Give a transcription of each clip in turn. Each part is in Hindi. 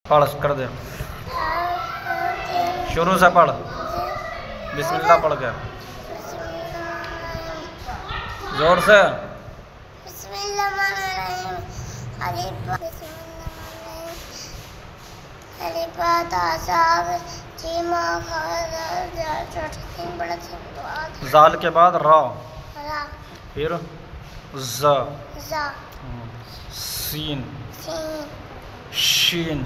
पढ़ कर दे, शुरू से पढ़। बिस्मिल्लाह पढ़ के जोर से। जाल के बाद रा, फिर ज़, सीन, शीन,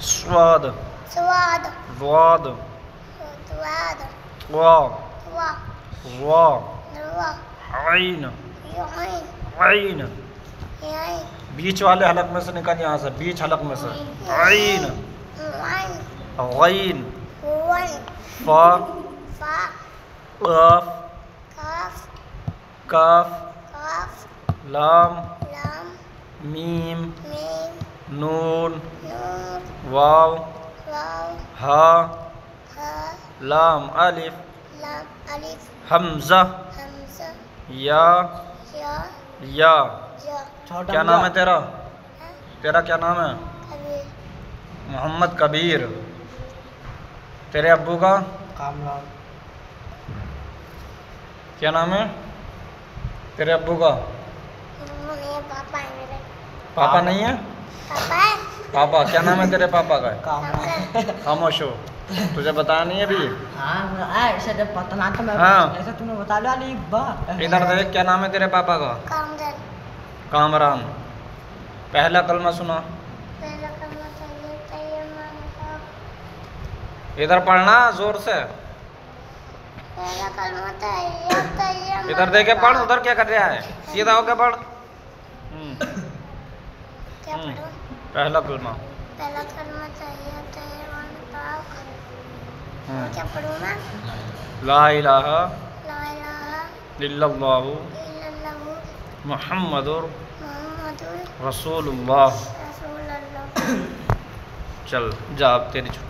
स्वाद, वाद, वा, आइन, आइन। बीच वाले हलक में से निकाल, यहाँ से बीच हलक में से। आइन, गैन, फा, काफ, काफ, लाम, मीम, नून, वाव, हा, लाम, अलिफ, हमजा, या। क्या नाम है तेरा? तेरा क्या नाम है? मोहम्मद कबीर। तेरे अब्बू का? कामरान। क्या नाम है तेरे अब्बू का? पापा है मेरे। पापा नहीं है? पापा है। पापा क्या नाम है तेरे पापा का? कामरान। खामोश हो, तुझे बताया नहीं है अभी? हाँ ऐसा जब पता ना तो मैं हाँ। ऐसा तूने बता लिया नहीं बात। इधर देख, क्या नाम है तेरे पापा का? कामरान। कामरान। पहला कलमा सुना। इधर पढ़ना जोर से। इधर देख के पढ़, उधर क्या कर रहा है? सीधा होके पढ़। क्या पढ़ूं? पहला कलमा। पहला कलमा क्या पढ़ूं मैं? ला इलाहा ला इलाहा इल्लल्लाहु इल्लल्लाहु मुहम्मदुर मुहम्मदुर रसूलुल्लाह। रसूलुल्लाह। चल जा, अब तेरी छुट्टी।